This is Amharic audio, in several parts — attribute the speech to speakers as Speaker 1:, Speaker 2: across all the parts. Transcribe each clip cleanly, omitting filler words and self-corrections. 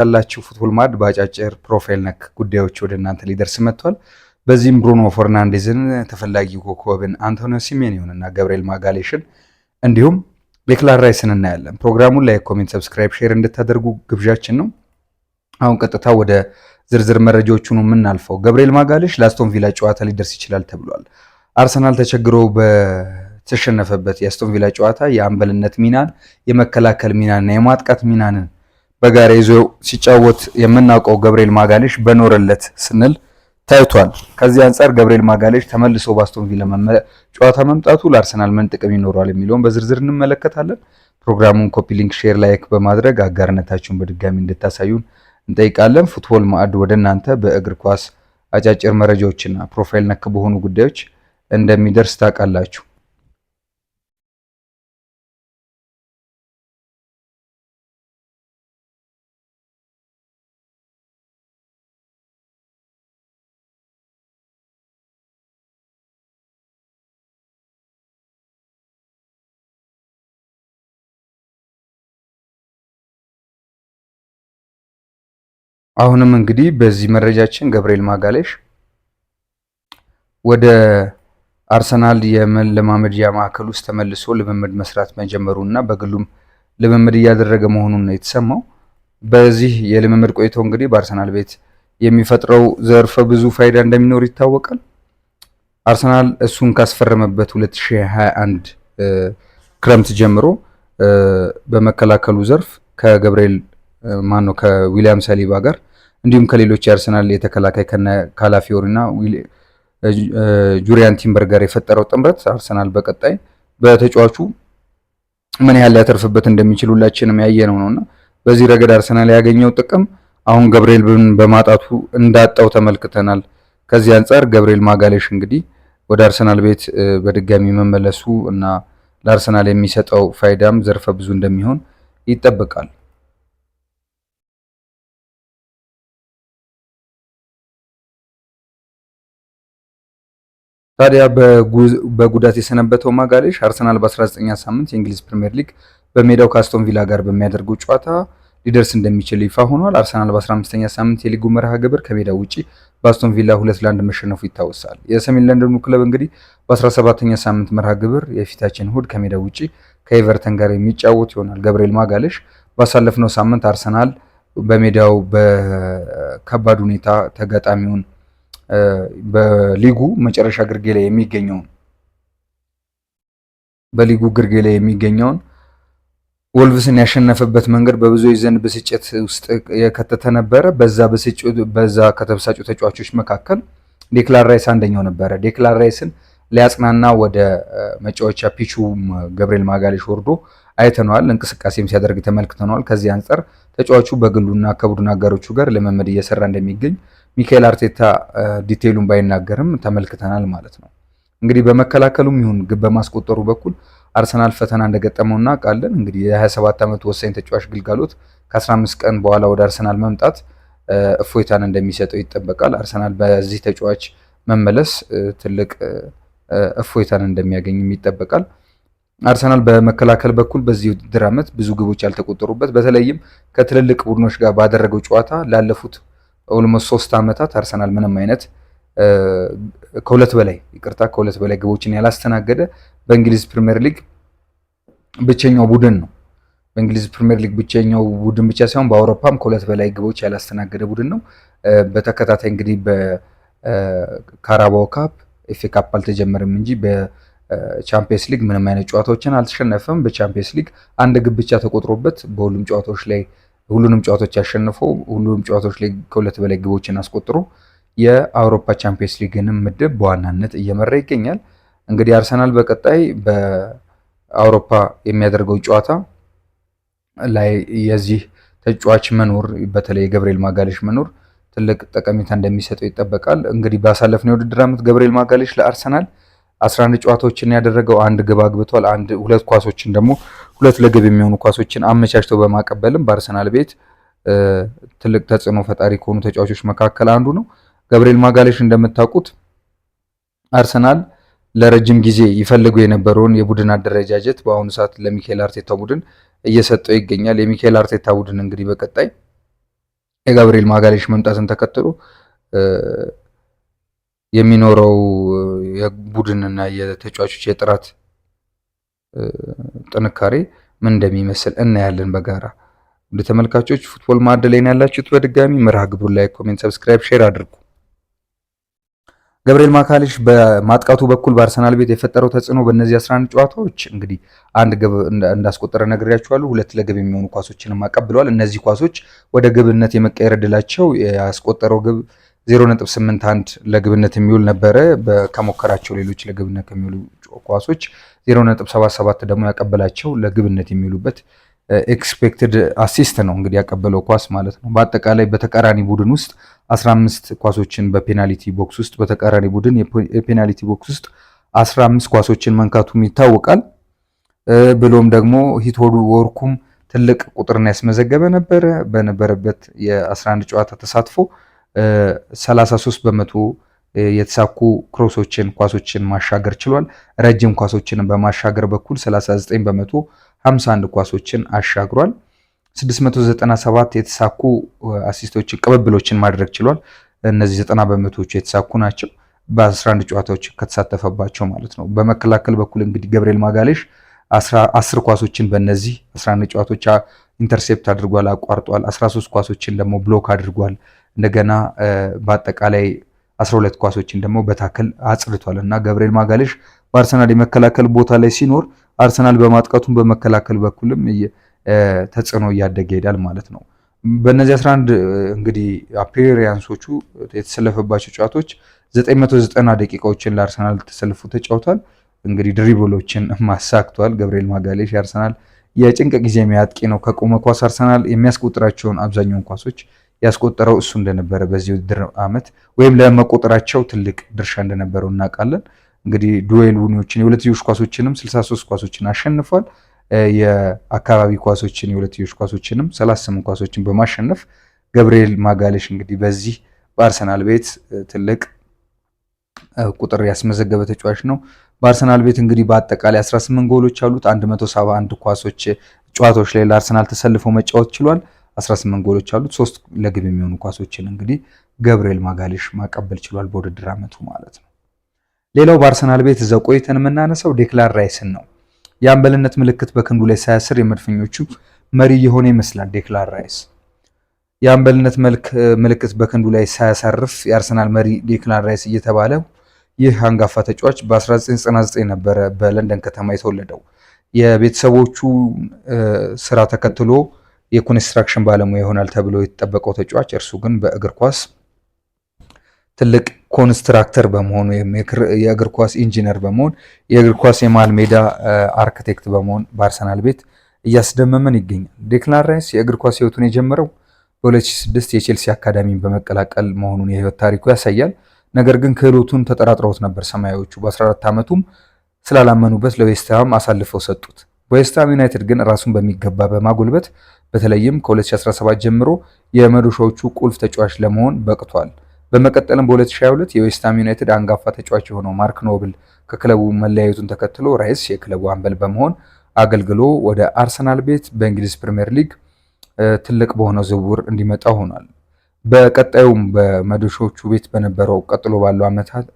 Speaker 1: ያላችሁ ፉትቦል ማድ በአጫጭር ፕሮፋይል ነክ ጉዳዮች ወደ እናንተ ሊደርስ መጥቷል። በዚህም ብሩኖ ፈርናንዴዝን፣ ተፈላጊ ኮከብን አንቶኒዮ ሲሜኒዮን እና ገብርኤል ማጋሌሽን እንዲሁም ዴክላን ራይስን እናያለን። ፕሮግራሙን ላይክ፣ ኮሜንት፣ ሰብስክራይብ፣ ሼር እንድታደርጉ ግብዣችን ነው። አሁን ቀጥታ ወደ ዝርዝር መረጃዎቹ ነው የምናልፈው። ገብርኤል ማጋሌሽ ለአስቶን ቪላ ጨዋታ ሊደርስ ይችላል ተብሏል። አርሰናል ተቸግሮ በተሸነፈበት የአስቶን ቪላ ጨዋታ የአምበልነት ሚናን፣ የመከላከል ሚናንና የማጥቃት ሚናንን በጋራ ይዞ ሲጫወት የምናውቀው ገብርኤል ማጋሌሽ በኖረለት ስንል ታይቷል። ከዚህ አንጻር ገብርኤል ማጋሌሽ ተመልሶ በአስቶን ቪላ ጨዋታ መምጣቱ ለአርሰናል ምን ጥቅም ይኖረዋል የሚለውን በዝርዝር እንመለከታለን። ፕሮግራሙን ኮፒ ሊንክ፣ ሼር፣ ላይክ በማድረግ አጋርነታችሁን በድጋሚ እንድታሳዩን እንጠይቃለን። ፉትቦል ማዕድ ወደ እናንተ በእግር ኳስ አጫጭር መረጃዎችና ፕሮፋይል ነክ በሆኑ ጉዳዮች እንደሚደርስ ታውቃላችሁ። አሁንም እንግዲህ በዚህ መረጃችን ገብርኤል ማጋሌሽ ወደ አርሰናል የመለማመጃ ማዕከል ውስጥ ተመልሶ ልምምድ መስራት መጀመሩና በግሉም ልምምድ እያደረገ መሆኑን ነው የተሰማው። በዚህ የልምምድ ቆይታው እንግዲህ በአርሰናል ቤት የሚፈጥረው ዘርፈ ብዙ ፋይዳ እንደሚኖር ይታወቃል። አርሰናል እሱን ካስፈረመበት 2021 ክረምት ጀምሮ በመከላከሉ ዘርፍ ከገብርኤል ከዊሊያም ሳሊባ ጋር እንዲሁም ከሌሎች የአርሰናል የተከላካይ ካላፊዮሪና ጁሪያን ቲምበር ጋር የፈጠረው ጥምረት አርሰናል በቀጣይ በተጫዋቹ ምን ያህል ሊያተርፍበት እንደሚችል ሁላችንም ያየነው ነውና በዚህ ረገድ አርሰናል ያገኘው ጥቅም አሁን ገብርኤል በማጣቱ እንዳጣው ተመልክተናል። ከዚህ አንጻር ገብርኤል ማጋሌሽ እንግዲህ ወደ አርሰናል ቤት በድጋሚ መመለሱ እና ለአርሰናል የሚሰጠው ፋይዳም ዘርፈ ብዙ እንደሚሆን ይጠበቃል። ታዲያ በጉዳት የሰነበተው ማጋሌሽ አርሰናል በ19ኛ ሳምንት የእንግሊዝ ፕሪሚየር ሊግ በሜዳው ከአስቶን ቪላ ጋር በሚያደርገው ጨዋታ ሊደርስ እንደሚችል ይፋ ሆኗል። አርሰናል በ15ኛ ሳምንት የሊጉ መርሃ ግብር ከሜዳው ውጪ በአስቶን ቪላ 2-1 መሸነፉ ይታወሳል። የሰሜን ለንደኑ ክለብ እንግዲህ በ17ኛ ሳምንት መርሃ ግብር የፊታችን እሁድ ከሜዳው ውጪ ከኤቨርተን ጋር የሚጫወት ይሆናል። ገብርኤል ማጋሌሽ ባሳለፍነው ሳምንት አርሰናል በሜዳው በከባድ ሁኔታ ተጋጣሚውን በሊጉ መጨረሻ ግርጌ ላይ የሚገኘውን ወልቭስን ያሸነፈበት መንገድ በብዙዎች ዘንድ ብስጭት ውስጥ የከተተ ነበረ። በዛ ከተበሳጩ ተጫዋቾች መካከል ዴክላን ራይስ አንደኛው ነበረ። ዴክላን ራይስን ሊያጽናና ወደ መጫወቻ ፒቹ ገብርኤል ማጋሌሽ ወርዶ አይተነዋል። እንቅስቃሴም ሲያደርግ ተመልክተነዋል። ከዚህ አንጻር ተጫዋቹ በግሉና ከቡድን አጋሮቹ ጋር ልምምድ እየሰራ እንደሚገኝ ሚካኤል አርቴታ ዲቴይሉን ባይናገርም ተመልክተናል ማለት ነው። እንግዲህ በመከላከሉም ይሁን ግብ በማስቆጠሩ በኩል አርሰናል ፈተና እንደገጠመው እናውቃለን። እንግዲህ የ27 ዓመት ወሳኝ ተጫዋች ግልጋሎት ከ15 ቀን በኋላ ወደ አርሰናል መምጣት እፎይታን እንደሚሰጠው ይጠበቃል። አርሰናል በዚህ ተጫዋች መመለስ ትልቅ እፎይታን እንደሚያገኝም ይጠበቃል። አርሰናል በመከላከል በኩል በዚህ ውድድር ዓመት ብዙ ግቦች ያልተቆጠሩበት በተለይም ከትልልቅ ቡድኖች ጋር ባደረገው ጨዋታ ላለፉት ኦልሞስት 3 ዓመታት አርሰናል ምንም አይነት ከሁለት በላይ ግቦችን ያላስተናገደ በእንግሊዝ ፕሪሚየር ሊግ ብቸኛው ቡድን ነው። በእንግሊዝ ፕሪሚየር ሊግ ብቸኛው ቡድን ብቻ ሳይሆን በአውሮፓም ከሁለት በላይ ግቦች ያላስተናገደ ቡድን ነው። በተከታታይ እንግዲህ በካራባኦ ካፕ፣ ኤፍ ኤ ካፕ አልተጀመረም እንጂ በቻምፒየንስ ሊግ ምንም አይነት ጨዋታዎችን አልተሸነፈም። በቻምፒየንስ ሊግ አንድ ግብ ብቻ ተቆጥሮበት በሁሉም ጨዋታዎች ያሸነፈው ሁሉንም ጨዋታዎች ላይ ከሁለት በላይ ግቦችን አስቆጥሮ የአውሮፓ ቻምፒየንስ ሊግንም ምድብ በዋናነት እየመራ ይገኛል። እንግዲህ አርሰናል በቀጣይ በአውሮፓ የሚያደርገው ጨዋታ ላይ የዚህ ተጫዋች መኖር በተለይ የገብርኤል ማጋሌሽ መኖር ትልቅ ጠቀሜታ እንደሚሰጠው ይጠበቃል። እንግዲህ ባሳለፍነው የውድድር ዓመት ገብርኤል ማጋሌሽ ለአርሰናል 11 ጨዋታዎችን ያደረገው አንድ ግብ አግብቷል። ሁለት ኳሶችን ደግሞ ሁለት ለግብ የሚሆኑ ኳሶችን አመቻችቶ በማቀበልም በአርሰናል ቤት ትልቅ ተጽዕኖ ፈጣሪ ከሆኑ ተጫዋቾች መካከል አንዱ ነው። ገብርኤል ማጋሌሽ እንደምታውቁት አርሰናል ለረጅም ጊዜ ይፈልገው የነበረውን የቡድን አደረጃጀት በአሁኑ ሰዓት ለሚካኤል አርቴታ ቡድን እየሰጠው ይገኛል። የሚካኤል አርቴታ ቡድን እንግዲህ በቀጣይ የጋብርኤል ማጋሌሽ መምጣትን ተከትሎ የሚኖረው የቡድንና የተጫዋቾች የጥራት ጥንካሬ ምን እንደሚመስል እናያለን በጋራ። ወደ ተመልካቾች ፉትቦል ማዕድ ላይ ያላችሁት በድጋሚ መርሃ ግብሩን ላይ ኮሜንት፣ ሰብስክራይብ፣ ሼር አድርጉ። ገብርኤል ማጋሌሽ በማጥቃቱ በኩል በአርሰናል ቤት የፈጠረው ተጽዕኖ በእነዚህ 11 ጨዋታዎች እንግዲህ አንድ ግብ እንዳስቆጠረ ነግሬያችኋለሁ። 2 ለግብ የሚሆኑ ኳሶችንም አቀብለዋል። እነዚህ ኳሶች ወደ ግብነት የመቀየር እድላቸው ያስቆጠረው ግብ 0.81 ለግብነት የሚውል ነበረ። ከሞከራቸው ሌሎች ለግብነት ከሚውሉ ኳሶች 0.77 ደግሞ ያቀበላቸው ለግብነት የሚውሉበት ኤክስፔክትድ አሲስት ነው እንግዲህ ያቀበለው ኳስ ማለት ነው። በአጠቃላይ በተቃራኒ ቡድን ውስጥ 15 ኳሶችን በፔናልቲ ቦክስ ውስጥ በተቃራኒ ቡድን የፔናልቲ ቦክስ ውስጥ 15 ኳሶችን መንካቱም ይታወቃል። ብሎም ደግሞ ሂትሆዱ ወርኩም ትልቅ ቁጥርን ያስመዘገበ ነበረ። በነበረበት የ11 ጨዋታ ተሳትፎ 33 በመቶ የተሳኩ ክሮሶችን ኳሶችን ማሻገር ችሏል። ረጅም ኳሶችን በማሻገር በኩል 39 በመቶ 51 ኳሶችን አሻግሯል። 697 የተሳኩ አሲስቶችን ቅብብሎችን ማድረግ ችሏል። እነዚህ 90 በመቶዎቹ የተሳኩ ናቸው በ11 ጨዋታዎች ከተሳተፈባቸው ማለት ነው። በመከላከል በኩል እንግዲህ ገብርኤል ማጋሌሽ 10 ኳሶችን በእነዚህ 11 ጨዋታዎች ኢንተርሴፕት አድርጓል፣ አቋርጧል። 13 ኳሶችን ደግሞ ብሎክ አድርጓል። እንደገና በአጠቃላይ 12 ኳሶችን ደግሞ በታክል አጽድቷል እና ገብርኤል ማጋሌሽ በአርሰናል የመከላከል ቦታ ላይ ሲኖር አርሰናል በማጥቃቱም በመከላከል በኩልም ተጽዕኖ እያደገ ይሄዳል ማለት ነው። በእነዚህ 11 እንግዲህ አፔሪያንሶቹ የተሰለፈባቸው ጨዋታዎች 990 ደቂቃዎችን ለአርሰናል ተሰልፎ ተጫውቷል። እንግዲህ ድሪብሎችን ማሳክቷል። ገብርኤል ማጋሌሽ የአርሰናል የጭንቅ ጊዜ የሚያጥቂ ነው። ከቆመ ኳስ አርሰናል የሚያስቆጥራቸውን አብዛኛውን ኳሶች ያስቆጠረው እሱ እንደነበረ በዚህ ውድድር ዓመት ወይም ለመቆጠራቸው ትልቅ ድርሻ እንደነበረው እናውቃለን። እንግዲህ ዱዌል ዊኖችን የሁለትዮሽ ኳሶችንም 63 ኳሶችን አሸንፏል። የአካባቢ ኳሶችን የሁለትዮሽ ኳሶችንም 38 ኳሶችን በማሸነፍ ገብርኤል ማጋሌሽ እንግዲህ በዚህ በአርሰናል ቤት ትልቅ ቁጥር ያስመዘገበ ተጫዋች ነው። በአርሰናል ቤት እንግዲህ በአጠቃላይ 18 ጎሎች አሉት። 171 ጨዋታዎች ላይ ለአርሰናል ተሰልፎ መጫወት ችሏል። 18 ጎሎች አሉት። 3 ለግብ የሚሆኑ ኳሶችን እንግዲህ ገብርኤል ማጋሌሽ ማቀበል ችሏል በውድድር ዓመቱ ማለት ነው። ሌላው በአርሰናል ቤት እዛው ቆይተን የምናነሳው ዴክላን ራይስን ነው። የአምበልነት ምልክት በክንዱ ላይ ሳያስር የመድፈኞቹ መሪ የሆነ ይመስላል ዴክላን ራይስ። የአምበልነት ምልክት በክንዱ ላይ ሳያሳርፍ የአርሰናል መሪ ዴክላን ራይስ እየተባለ ይህ አንጋፋ ተጫዋች በ1999 ነበረ በለንደን ከተማ የተወለደው። የቤተሰቦቹ ስራ ተከትሎ የኮንስትራክሽን ባለሙያ ይሆናል ተብሎ የተጠበቀው ተጫዋች እርሱ ግን በእግር ኳስ ትልቅ ኮንስትራክተር በመሆን ወይም የእግር ኳስ ኢንጂነር በመሆን የእግር ኳስ የመሃል ሜዳ አርክቴክት በመሆን በአርሰናል ቤት እያስደመመን ይገኛል። ዴክላን ራይስ የእግር ኳስ ህይወቱን የጀመረው በ2006 የቼልሲ አካዳሚን በመቀላቀል መሆኑን የህይወት ታሪኩ ያሳያል። ነገር ግን ክህሎቱን ተጠራጥረውት ነበር ሰማያዊዎቹ። በ14 ዓመቱም ስላላመኑበት ለዌስትሃም አሳልፈው ሰጡት። ዌስትሃም ዩናይትድ ግን ራሱን በሚገባ በማጎልበት በተለይም ከ2017 ጀምሮ የመዶሻዎቹ ቁልፍ ተጫዋች ለመሆን በቅቷል። በመቀጠልም በ2022 የዌስትሃም ዩናይትድ አንጋፋ ተጫዋች የሆነው ማርክ ኖብል ከክለቡ መለያየቱን ተከትሎ ራይስ የክለቡ አምበል በመሆን አገልግሎ ወደ አርሰናል ቤት በእንግሊዝ ፕሪሚየር ሊግ ትልቅ በሆነው ዝውውር እንዲመጣ ሆኗል። በቀጣዩም በመዶሻዎቹ ቤት በነበረው ቀጥሎ ባለው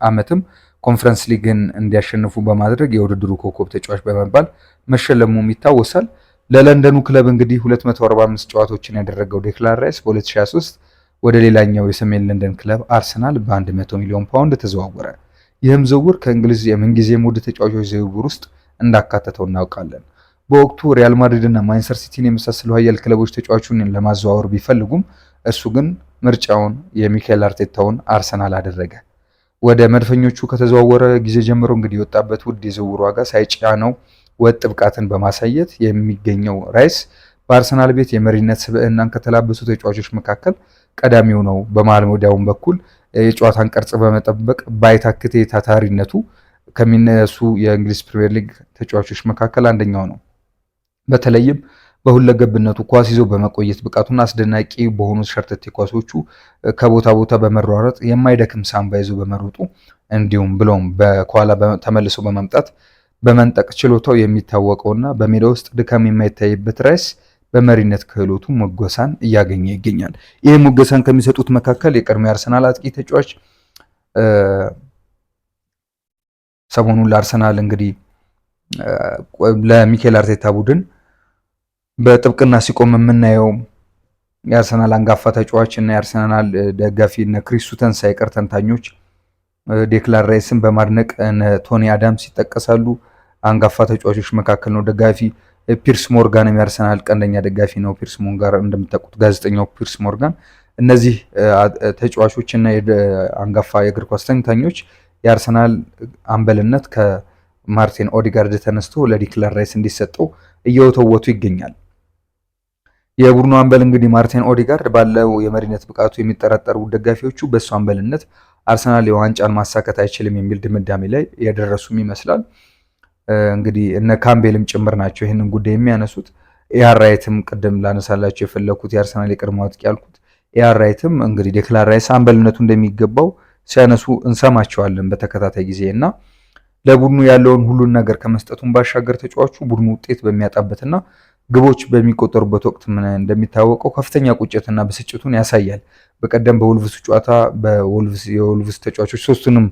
Speaker 1: ዓመትም ኮንፈረንስ ሊግን እንዲያሸንፉ በማድረግ የውድድሩ ኮከብ ተጫዋች በመባል መሸለሙም ይታወሳል። ለለንደኑ ክለብ እንግዲህ 245 ጨዋታዎችን ያደረገው ዴክላን ራይስ በ2023 ወደ ሌላኛው የሰሜን ለንደን ክለብ አርሰናል በ100 ሚሊዮን ፓውንድ ተዘዋወረ። ይህም ዝውውር ከእንግሊዝ የምንጊዜም ውድ ተጫዋቾች ዝውውር ውስጥ እንዳካተተው እናውቃለን። በወቅቱ ሪያል ማድሪድ እና ማንቸስተር ሲቲን የመሳሰሉ ኃያል ክለቦች ተጫዋቹን ለማዘዋወር ቢፈልጉም እሱ ግን ምርጫውን የሚካኤል አርቴታውን አርሰናል አደረገ። ወደ መድፈኞቹ ከተዘዋወረ ጊዜ ጀምሮ እንግዲህ የወጣበት ውድ የዝውውር ዋጋ ሳይጫነው ወጥ ብቃትን በማሳየት የሚገኘው ራይስ በአርሰናል ቤት የመሪነት ስብዕናን ከተላበሱ ተጫዋቾች መካከል ቀዳሚው ነው። በመሃል ሜዳውም በኩል የጨዋታን ቅርጽ በመጠበቅ ባይታክቴ ታታሪነቱ ከሚነሱ የእንግሊዝ ፕሪሚየር ሊግ ተጫዋቾች መካከል አንደኛው ነው። በተለይም በሁለገብነቱ ኳስ ይዞ በመቆየት ብቃቱና አስደናቂ በሆኑ ሸርተቴ ኳሶቹ ከቦታ ቦታ በመሯረጥ የማይደክም ሳምባ ይዞ በመሮጡ እንዲሁም ብሎም በኋላ ተመልሶ በመምጣት በመንጠቅ ችሎታው የሚታወቀውና በሜዳ ውስጥ ድካም የማይታይበት ራይስ በመሪነት ክህሎቱ ሞገሳን እያገኘ ይገኛል። ይህ ሞገሳን ከሚሰጡት መካከል የቀድሞ የአርሰናል አጥቂ ተጫዋች ሰሞኑን ለአርሰናል እንግዲህ ለሚኬል አርቴታ ቡድን በጥብቅና ሲቆም የምናየው የአርሰናል አንጋፋ ተጫዋች እና የአርሰናል ደጋፊ እነ ክሪስ ሱተን ሳይቀር ተንታኞች ዴክላን ራይስን በማድነቅ ቶኒ አዳምስ ይጠቀሳሉ። አንጋፋ ተጫዋቾች መካከል ነው። ደጋፊ ፒርስ ሞርጋን የአርሰናል ቀንደኛ ደጋፊ ነው። ፒርስ ሞርጋን እንደምታውቁት ጋዜጠኛው ፒርስ ሞርጋን። እነዚህ ተጫዋቾች እና አንጋፋ የእግር ኳስ ተንታኞች የአርሰናል አምበልነት ከማርቲን ኦዲጋርድ ተነስቶ ለዲክላን ራይስ እንዲሰጠው እየወተወቱ ይገኛል። የቡድኑ አምበል እንግዲህ ማርቲን ኦዲጋርድ ባለው የመሪነት ብቃቱ የሚጠራጠሩ ደጋፊዎቹ በእሱ አምበልነት አርሰናል የዋንጫን ማሳካት አይችልም የሚል ድምዳሜ ላይ የደረሱም ይመስላል። እንግዲህ እነ ካምቤልም ጭምር ናቸው ይህንን ጉዳይ የሚያነሱት። ኤአር ራይትም ቅድም ላነሳላቸው የፈለኩት የአርሰናል የቀድሞ አጥቂ ያልኩት ኤአር ራይትም እንግዲህ ዴክላን ራይስ አምበልነቱ እንደሚገባው ሲያነሱ እንሰማቸዋለን በተከታታይ ጊዜ እና ለቡድኑ ያለውን ሁሉን ነገር ከመስጠቱን ባሻገር ተጫዋቹ ቡድኑ ውጤት በሚያጣበትና ግቦች በሚቆጠሩበት ወቅት ምን እንደሚታወቀው ከፍተኛ ቁጭትና ብስጭቱን ያሳያል። በቀደም በወልቭስ ጨዋታ የወልቭስ ተጫዋቾች ሶስቱንም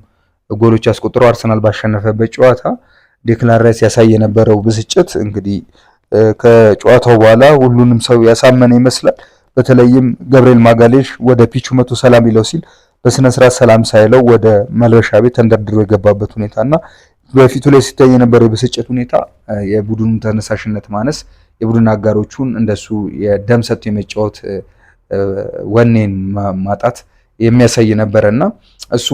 Speaker 1: ጎሎች ያስቆጠረው አርሰናል ባሸነፈበት ጨዋታ ዴክላን ራይስ ያሳይ የነበረው ብስጭት እንግዲህ ከጨዋታው በኋላ ሁሉንም ሰው ያሳመነ ይመስላል። በተለይም ገብርኤል ማጋሌሽ ወደ ፒቹ መቶ ሰላም ይለው ሲል በስነ ስርዓት ሰላም ሳይለው ወደ መልበሻ ቤት ተንደርድሮ የገባበት ሁኔታና በፊቱ ላይ ሲታይ የነበረው የብስጭት ሁኔታ የቡድኑ ተነሳሽነት ማነስ፣ የቡድን አጋሮቹን እንደሱ የደም ሰጥቶ የመጫወት ወኔን ማጣት የሚያሳይ ነበረና እሱ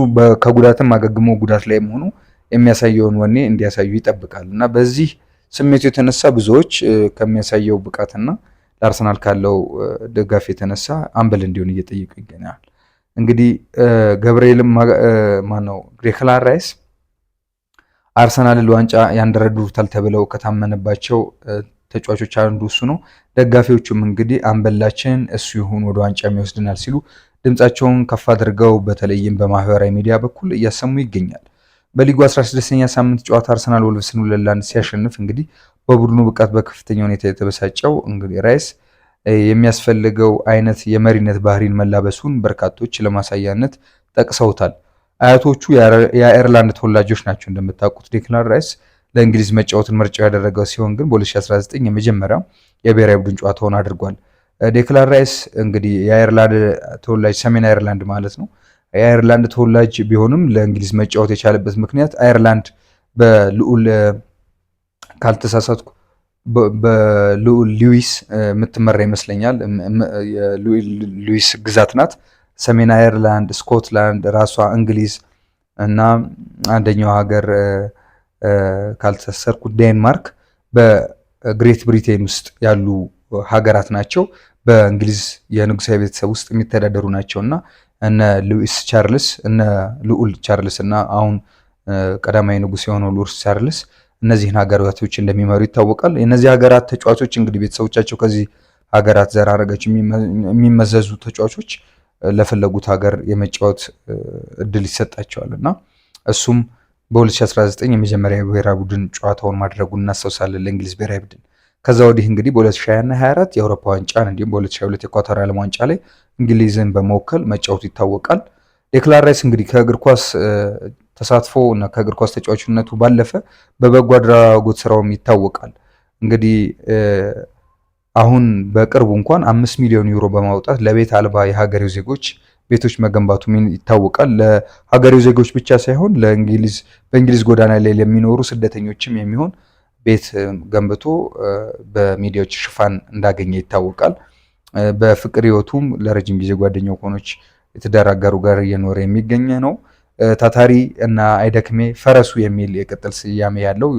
Speaker 1: ከጉዳትም አገግሞ ጉዳት ላይ መሆኑ የሚያሳየውን ወኔ እንዲያሳዩ ይጠብቃል እና በዚህ ስሜቱ የተነሳ ብዙዎች ከሚያሳየው ብቃትና ለአርሰናል ካለው ደጋፊ የተነሳ አምበል እንዲሆን እየጠየቁ ይገኛል። እንግዲህ ገብርኤልም ማነው ዴክላን ራይስ አርሰናልን ለዋንጫ ያንደረድሩታል ተብለው ከታመነባቸው ተጫዋቾች አንዱ እሱ ነው። ደጋፊዎቹም እንግዲህ አምበላችን እሱ ይሁን ወደ ዋንጫ የሚወስድናል ሲሉ ድምጻቸውን ከፍ አድርገው በተለይም በማህበራዊ ሚዲያ በኩል እያሰሙ ይገኛል። በሊጉ 16ኛ ሳምንት ጨዋታ አርሰናል ወልቭስን 2-1 ሲያሸንፍ እንግዲህ በቡድኑ ብቃት በከፍተኛ ሁኔታ የተበሳጨው እንግዲህ ራይስ የሚያስፈልገው አይነት የመሪነት ባህሪን መላበሱን በርካቶች ለማሳያነት ጠቅሰውታል። አያቶቹ የአየርላንድ ተወላጆች ናቸው። እንደምታውቁት ዴክላን ራይስ ለእንግሊዝ መጫወትን ምርጫው ያደረገው ሲሆን ግን በ2019 የመጀመሪያው የብሔራዊ ቡድን ጨዋታውን አድርጓል። ዴክላን ራይስ እንግዲህ የአየርላንድ ተወላጅ ሰሜን አየርላንድ ማለት ነው። የአየርላንድ ተወላጅ ቢሆንም ለእንግሊዝ መጫወት የቻለበት ምክንያት አየርላንድ በልዑል ካልተሳሳትኩ በልዑል ሉዊስ የምትመራ ይመስለኛል። የልዑል ሉዊስ ግዛት ናት። ሰሜን አየርላንድ፣ ስኮትላንድ፣ ራሷ እንግሊዝ እና አንደኛው ሀገር ካልተሰርኩ ዴንማርክ በግሬት ብሪቴን ውስጥ ያሉ ሀገራት ናቸው። በእንግሊዝ የንጉሳዊ ቤተሰብ ውስጥ የሚተዳደሩ ናቸው እና እነ ሉዊስ ቻርልስ እነ ልዑል ቻርልስ እና አሁን ቀዳማዊ ንጉስ የሆነው ሉዊስ ቻርልስ እነዚህን ሀገራቶች እንደሚመሩ ይታወቃል። የእነዚህ ሀገራት ተጫዋቾች እንግዲህ ቤተሰቦቻቸው ከዚህ ሀገራት ዘር ሐረጎች የሚመዘዙ ተጫዋቾች ለፈለጉት ሀገር የመጫወት እድል ይሰጣቸዋል እና እሱም በ2019 የመጀመሪያ ብሔራዊ ቡድን ጨዋታውን ማድረጉን እናስታውሳለን ለእንግሊዝ ብሔራዊ ቡድን። ከዛ ወዲህ እንግዲህ በ2020 እና 24 የአውሮፓ ዋንጫን እንዲሁም በ2022 የኳታር ዓለም ዋንጫ ላይ እንግሊዝን በመወከል መጫወቱ ይታወቃል። ዴክላን ራይስ እንግዲህ ከእግር ኳስ ተሳትፎ እና ከእግር ኳስ ተጫዋችነቱ ባለፈ በበጎ አድራጎት ስራውም ይታወቃል። እንግዲህ አሁን በቅርቡ እንኳን 5 ሚሊዮን ዩሮ በማውጣት ለቤት አልባ የሀገሬው ዜጎች ቤቶች መገንባቱ ይታወቃል። ለሀገሬው ዜጎች ብቻ ሳይሆን በእንግሊዝ ጎዳና ላይ ለሚኖሩ ስደተኞችም የሚሆን ቤት ገንብቶ በሚዲያዎች ሽፋን እንዳገኘ ይታወቃል። በፍቅር ህይወቱም ለረጅም ጊዜ ጓደኛው ከሆነች የትዳር አጋሩ ጋር እየኖረ የሚገኝ ነው። ታታሪ እና አይደክሜ ፈረሱ የሚል የቅጥል ስያሜ ያለው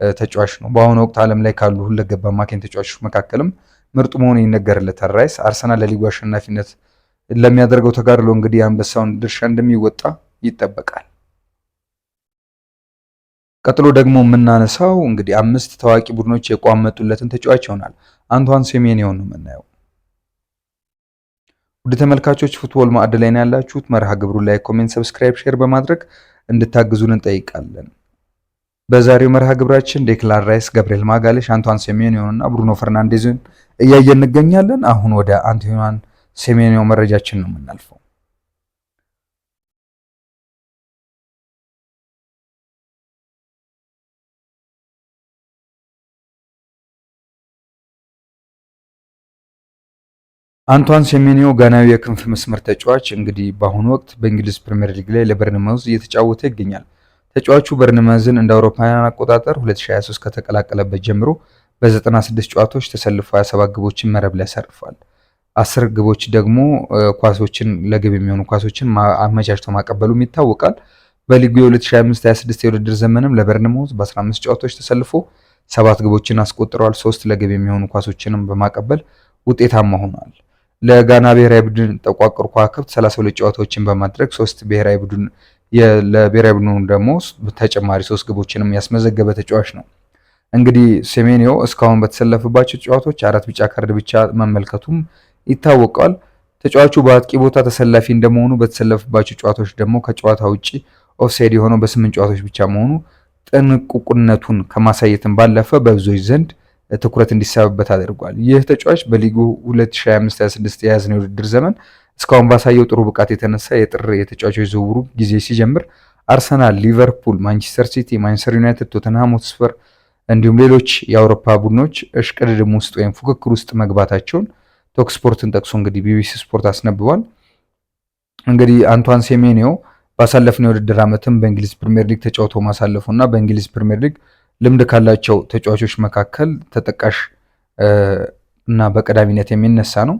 Speaker 1: ተጫዋች ነው። በአሁኑ ወቅት ዓለም ላይ ካሉ ሁለገብ አማካኝ ተጫዋቾች መካከልም ምርጡ መሆኑ ይነገርለታል። ራይስ አርሰናል ለሊጉ አሸናፊነት ለሚያደርገው ተጋድሎ እንግዲህ አንበሳውን ድርሻ እንደሚወጣ ይጠበቃል። ቀጥሎ ደግሞ የምናነሳው እንግዲህ 5 ታዋቂ ቡድኖች የቋመጡለትን ተጫዋች ይሆናል። አንቷን ሴሜንዮን ነው የምናየው። ውድ ተመልካቾች ፉትቦል ማዕድ ላይ ነው ያላችሁት። መርሃ ግብሩ ላይ ኮሜንት፣ ሰብስክራይብ፣ ሼር በማድረግ እንድታግዙን እንጠይቃለን። በዛሬው መርሃ ግብራችን ዴክላን ራይስ፣ ገብርኤል ማጋሌሽ፣ አንቷን ሴሜንዮን እና ብሩኖ ፈርናንዴዝን እያየን እንገኛለን። አሁን ወደ አንቷን ሴሜንዮ መረጃችን ነው የምናልፈው። አንቷን ሴሜንዮ ጋናዊ የክንፍ መስመር ተጫዋች እንግዲህ በአሁኑ ወቅት በእንግሊዝ ፕሪምየር ሊግ ላይ ለበርንማውዝ እየተጫወተ ይገኛል። ተጫዋቹ በርንማውዝን እንደ አውሮፓውያን አቆጣጠር 2023 ከተቀላቀለበት ጀምሮ በ96 ጨዋታዎች ተሰልፎ 27 ግቦችን መረብ ላይ ያሰርፋል። 10 ግቦች ደግሞ ኳሶችን ለግብ የሚሆኑ ኳሶችን አመቻችቶ ማቀበሉም ይታወቃል። በሊጉ የ2025/26 የውድድር ዘመንም ለበርንማውዝ በ15 ጨዋታዎች ተሰልፎ 7 ግቦችን አስቆጥረዋል። 3 ለግብ የሚሆኑ ኳሶችንም በማቀበል ውጤታማ ሆኗል። ለጋና ብሔራዊ ቡድን ተቋቁሮ ከዋክብት 32 ጨዋታዎችን በማድረግ 3 ለብሔራዊ ቡድኑ ደግሞ ተጨማሪ 3 ግቦችንም ያስመዘገበ ተጫዋች ነው። እንግዲህ ሴሜንዮ እስካሁን በተሰለፈባቸው ጨዋታዎች 4 ቢጫ ካርድ ብቻ መመልከቱም ይታወቃል። ተጫዋቹ በአጥቂ ቦታ ተሰላፊ እንደመሆኑ በተሰለፈባቸው ጨዋታዎች ደግሞ ከጨዋታ ውጪ ኦፍሳይድ የሆነው በ8 ጨዋታዎች ብቻ መሆኑ ጥንቁቅነቱን ከማሳየትም ባለፈ በብዙዎች ዘንድ ትኩረት እንዲሳብበት አድርጓል። ይህ ተጫዋች በሊጉ 2025/26 የያዝነው የውድድር ዘመን እስካሁን ባሳየው ጥሩ ብቃት የተነሳ የጥር የተጫዋቾች ዝውውሩ ጊዜ ሲጀምር አርሰናል፣ ሊቨርፑል፣ ማንቸስተር ሲቲ፣ ማንቸስተር ዩናይትድ፣ ቶተንሃም ሆትስፐር እንዲሁም ሌሎች የአውሮፓ ቡድኖች እሽቅድድም ውስጥ ወይም ፉክክር ውስጥ መግባታቸውን ቶክ ስፖርትን ጠቅሶ እንግዲህ ቢቢሲ ስፖርት አስነብቧል። እንግዲህ አንቷን ሴሜንዮ ባሳለፍነው የውድድር ዓመትም በእንግሊዝ ፕሪሚየር ሊግ ተጫውቶ ማሳለፉ እና በእንግሊዝ ፕሪሚየር ሊግ ልምድ ካላቸው ተጫዋቾች መካከል ተጠቃሽ እና በቀዳሚነት የሚነሳ ነው።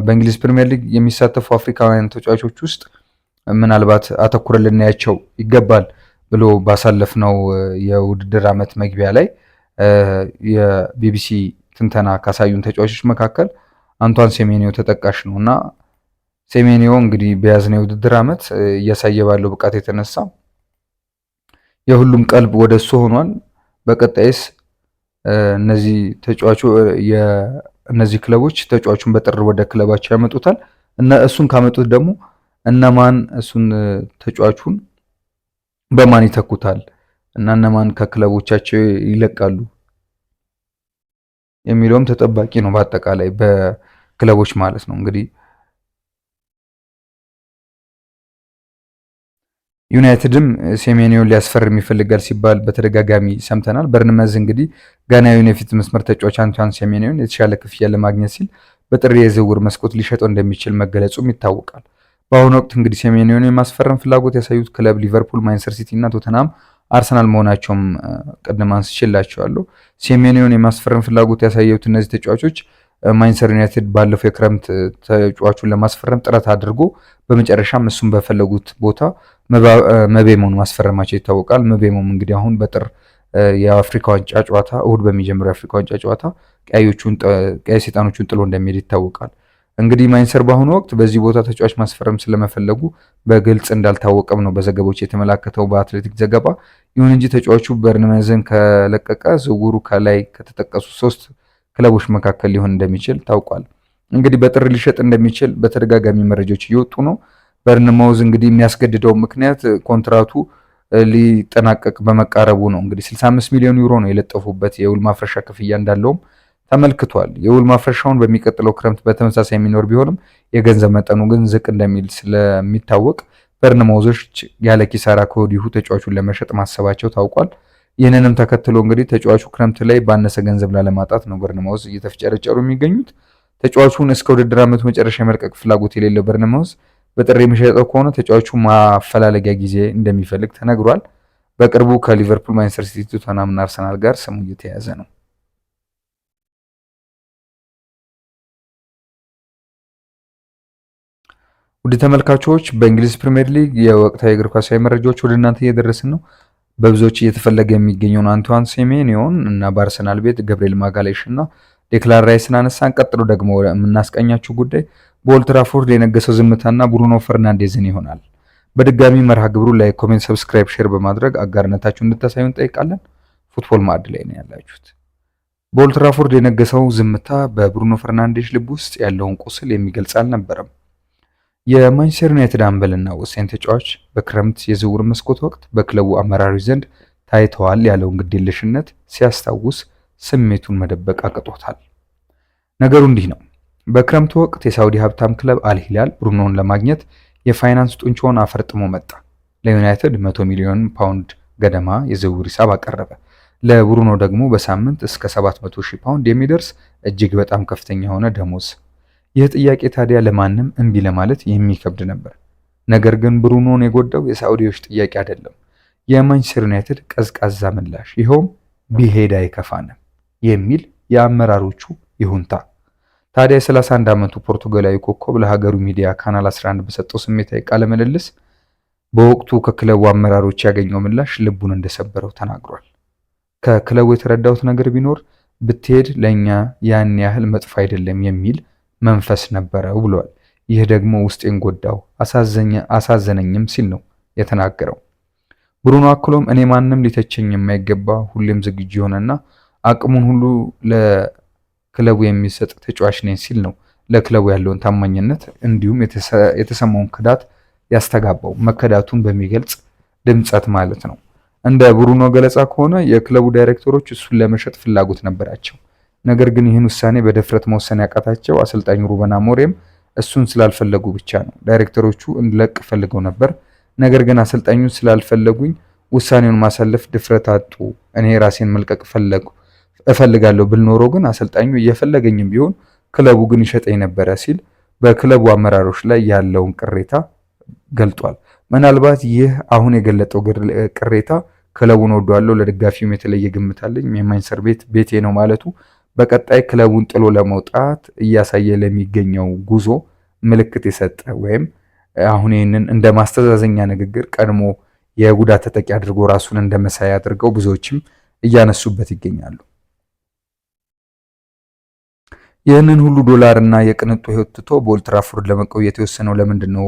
Speaker 1: በእንግሊዝ ፕሪሚየር ሊግ የሚሳተፉ አፍሪካውያን ተጫዋቾች ውስጥ ምናልባት አተኩረን ልናያቸው ይገባል ብሎ ባሳለፍነው የውድድር ዓመት መግቢያ ላይ የቢቢሲ ትንተና ካሳዩን ተጫዋቾች መካከል አንቷን ሴሜንዮ ተጠቃሽ ነው እና ሴሜንዮ እንግዲህ በያዝነው የውድድር ዓመት እያሳየ ባለው ብቃት የተነሳ የሁሉም ቀልብ ወደ እሱ ሆኗል። በቀጣይስ እነዚህ ክለቦች ተጫዋቹን በጥር ወደ ክለባቸው ያመጡታል እና እሱን ካመጡት ደግሞ እነማን ተጫዋቹን በማን ይተኩታል እና እነማን ከክለቦቻቸው ይለቃሉ የሚለውም ተጠባቂ ነው። በአጠቃላይ በክለቦች ማለት ነው። እንግዲህ ዩናይትድም ሴሜንዮን ሊያስፈርም ይፈልጋል ሲባል በተደጋጋሚ ሰምተናል። በርንመዝ እንግዲህ ጋናዊውን የፊት መስመር ተጫዋች አንቷን ሴሜንዮን የተሻለ ክፍያ ለማግኘት ሲል በጥር የዝውውር መስኮት ሊሸጠው እንደሚችል መገለጹም ይታወቃል። በአሁኑ ወቅት እንግዲህ ሴሜንዮን የማስፈረም ፍላጎት ያሳዩት ክለብ ሊቨርፑል፣ ማንቸስተር ሲቲ እና ቶተንሃም፣ አርሰናል መሆናቸውም ቅድም አንስቼላቸዋለሁ። ሴሜንዮን የማስፈረም ፍላጎት ያሳዩት እነዚህ ተጫዋቾች ማንቸስተር ዩናይትድ ባለፈው የክረምት ተጫዋቹን ለማስፈረም ጥረት አድርጎ በመጨረሻም እሱም በፈለጉት ቦታ መቤሞን ማስፈረማቸው ይታወቃል። መቤሞም እንግዲህ አሁን በጥር የአፍሪካ ዋንጫ ጨዋታ እሁድ በሚጀምረው የአፍሪካ ዋንጫ ጨዋታ ቀይ ሰይጣኖቹን ጥሎ እንደሚሄድ ይታወቃል። እንግዲህ ማንቸስተር በአሁኑ ወቅት በዚህ ቦታ ተጫዋች ማስፈረም ስለመፈለጉ በግልጽ እንዳልታወቀም ነው በዘገባዎች የተመላከተው በአትሌቲክ ዘገባ። ይሁን እንጂ ተጫዋቹ በርንመዝን ከለቀቀ ዝውውሩ ከላይ ከተጠቀሱ 3 ክለቦች መካከል ሊሆን እንደሚችል ታውቋል። እንግዲህ በጥር ሊሸጥ እንደሚችል በተደጋጋሚ መረጃዎች እየወጡ ነው። በርንማውዝ እንግዲህ የሚያስገድደው ምክንያት ኮንትራቱ ሊጠናቀቅ በመቃረቡ ነው። እንግዲህ 65 ሚሊዮን ዩሮ ነው የለጠፉበት የውል ማፍረሻ ክፍያ እንዳለውም ተመልክቷል። የውል ማፍረሻውን በሚቀጥለው ክረምት በተመሳሳይ የሚኖር ቢሆንም የገንዘብ መጠኑ ግን ዝቅ እንደሚል ስለሚታወቅ በርንማውዞች ያለ ኪሳራ ከወዲሁ ተጫዋቹን ለመሸጥ ማሰባቸው ታውቋል። ይህንንም ተከትሎ እንግዲህ ተጫዋቹ ክረምት ላይ ባነሰ ገንዘብ ላለማጣት ነው በርንማውዝ እየተፍጨረጨሩ የሚገኙት። ተጫዋቹን እስከ ውድድር ዓመቱ መጨረሻ የመልቀቅ ፍላጎት የሌለው በርንማውዝ በጥር የሚሸጠው ከሆነ ተጫዋቹ ማፈላለጊያ ጊዜ እንደሚፈልግ ተነግሯል። በቅርቡ ከሊቨርፑል፣ ማንቸስተር ሲቲ፣ ቶተንሃም እና አርሰናል ጋር ስሙ እየተያዘ ነው። ውድ ተመልካቾች በእንግሊዝ ፕሪሚየር ሊግ የወቅታዊ እግር ኳሳዊ መረጃዎች ወደ እናንተ እየደረስን ነው። በብዙዎች እየተፈለገ የሚገኘውን አንቷን ሴሜንዮን እና በአርሰናል ቤት ገብርኤል ማጋሌሽ እና ዴክላን ራይስን አነሳን። ቀጥሎ ደግሞ የምናስቀኛችሁ ጉዳይ በኦልድ ትራፎርድ የነገሰው ዝምታና ብሩኖ ፈርናንዴዝን ይሆናል። በድጋሚ መርሃ ግብሩ ላይ ኮሜንት፣ ሰብስክራይብ፣ ሼር በማድረግ አጋርነታችሁን እንድታሳዩን እንጠይቃለን። ፉትቦል ማዕድ ላይ ነው ያላችሁት። በኦልድ ትራፎርድ የነገሰው ዝምታ በብሩኖ ፈርናንዴዝ ልብ ውስጥ ያለውን ቁስል የሚገልጽ አልነበረም። የማንቸስተር ዩናይትድ አምበልና ወሳኝ ተጫዋች በክረምት የዝውውር መስኮት ወቅት በክለቡ አመራሮች ዘንድ ታይተዋል ያለውን ግዴለሽነት ሲያስታውስ ስሜቱን መደበቅ አቅቶታል። ነገሩ እንዲህ ነው። በክረምቱ ወቅት የሳውዲ ሀብታም ክለብ አልሂላል ብሩኖን ለማግኘት የፋይናንስ ጡንቻውን አፈርጥሞ መጣ። ለዩናይትድ 100 ሚሊዮን ፓውንድ ገደማ የዝውውር ሂሳብ አቀረበ። ለብሩኖ ደግሞ በሳምንት እስከ 700 ሺህ ፓውንድ የሚደርስ እጅግ በጣም ከፍተኛ የሆነ ደሞዝ። ይህ ጥያቄ ታዲያ ለማንም እምቢ ለማለት የሚከብድ ነበር። ነገር ግን ብሩኖን የጎዳው የሳዑዲዎች ጥያቄ አይደለም፣ የማንቸስተር ዩናይትድ ቀዝቃዛ ምላሽ፣ ይኸውም ቢሄድ አይከፋንም የሚል የአመራሮቹ ይሁንታ። ታዲያ የ31 ዓመቱ ፖርቱጋላዊ ኮከብ ለሀገሩ ሚዲያ ካናል 11 በሰጠው ስሜታዊ ቃለ ምልልስ በወቅቱ ከክለቡ አመራሮች ያገኘው ምላሽ ልቡን እንደሰበረው ተናግሯል። ከክለቡ የተረዳሁት ነገር ቢኖር ብትሄድ ለኛ ያን ያህል መጥፎ አይደለም የሚል መንፈስ ነበረው ብሏል። ይህ ደግሞ ውስጤን ጎዳው፣ አሳዘነኝም ሲል ነው የተናገረው። ብሩኖ አክሎም እኔ ማንም ሊተቸኝ የማይገባ ሁሌም ዝግጁ የሆነና አቅሙን ሁሉ ለክለቡ የሚሰጥ ተጫዋች ነኝ ሲል ነው ለክለቡ ያለውን ታማኝነት እንዲሁም የተሰማውን ክዳት ያስተጋባው፣ መከዳቱን በሚገልጽ ድምጸት ማለት ነው። እንደ ብሩኖ ገለጻ ከሆነ የክለቡ ዳይሬክተሮች እሱን ለመሸጥ ፍላጎት ነበራቸው። ነገር ግን ይህን ውሳኔ በድፍረት መወሰን ያቃታቸው አሰልጣኙ ሩበን አሞሪም እሱን ስላልፈለጉ ብቻ ነው። ዳይሬክተሮቹ እንድለቅ ፈልገው ነበር፣ ነገር ግን አሰልጣኙን ስላልፈለጉኝ ውሳኔውን ማሳለፍ ድፍረት አጡ። እኔ ራሴን መልቀቅ እፈልጋለሁ ብል ኖሮ ግን አሰልጣኙ እየፈለገኝም ቢሆን ክለቡ ግን ይሸጠኝ ነበረ ሲል በክለቡ አመራሮች ላይ ያለውን ቅሬታ ገልጧል። ምናልባት ይህ አሁን የገለጠው ቅሬታ ክለቡን ወዷለሁ፣ ለደጋፊውም የተለየ ግምት አለኝ፣ የማንቸስተር ቤቴ ነው ማለቱ በቀጣይ ክለቡን ጥሎ ለመውጣት እያሳየ ለሚገኘው ጉዞ ምልክት የሰጠ ወይም አሁን ይህንን እንደ ማስተዛዘኛ ንግግር ቀድሞ የጉዳት ተጠቂ አድርጎ ራሱን እንደ መሳያ አድርገው ብዙዎችም እያነሱበት ይገኛሉ። ይህንን ሁሉ ዶላር እና የቅንጡ ሕይወት ትቶ በኦልድ ትራፎርድ ለመቆየት የወሰነው ለምንድን ነው?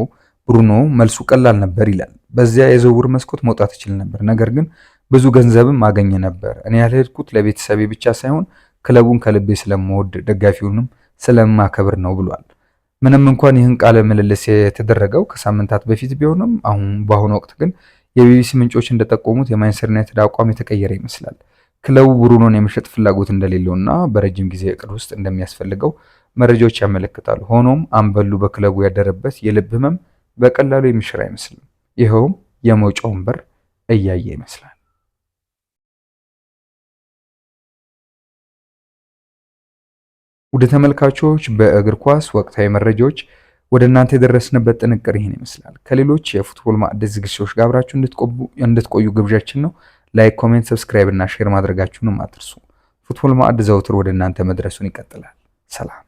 Speaker 1: ብሩኖ መልሱ ቀላል ነበር ይላል። በዚያ የዝውውር መስኮት መውጣት ይችል ነበር፣ ነገር ግን ብዙ ገንዘብም አገኘ ነበር። እኔ ያልሄድኩት ለቤተሰቤ ብቻ ሳይሆን ክለቡን ከልቤ ስለምወድ ደጋፊውንም ስለማከብር ነው ብሏል። ምንም እንኳን ይህን ቃለ ምልልስ የተደረገው ከሳምንታት በፊት ቢሆንም በአሁኑ ወቅት ግን የቢቢሲ ምንጮች እንደጠቆሙት የማንቸስተር ዩናይትድ አቋም የተቀየረ ይመስላል። ክለቡ ብሩኖን የመሸጥ ፍላጎት እንደሌለውና በረጅም ጊዜ እቅድ ውስጥ እንደሚያስፈልገው መረጃዎች ያመለክታሉ። ሆኖም አምበሉ በክለቡ ያደረበት የልብ ህመም በቀላሉ የሚሽር አይመስልም። ይኸውም የመውጫውን በር እያየ ይመስላል። ወደ ተመልካቾች በእግር ኳስ ወቅታዊ መረጃዎች ወደ እናንተ የደረስንበት ጥንቅር ይህን ይመስላል። ከሌሎች የፉትቦል ማዕድ ዝግጅቶች ጋር አብራችሁ እንድትቆዩ ግብዣችን ነው። ላይክ፣ ኮሜንት፣ ሰብስክራይብ እና ሼር ማድረጋችሁንም አትርሱ። ፉትቦል ማዕድ ዘውትር ወደ እናንተ መድረሱን ይቀጥላል። ሰላም።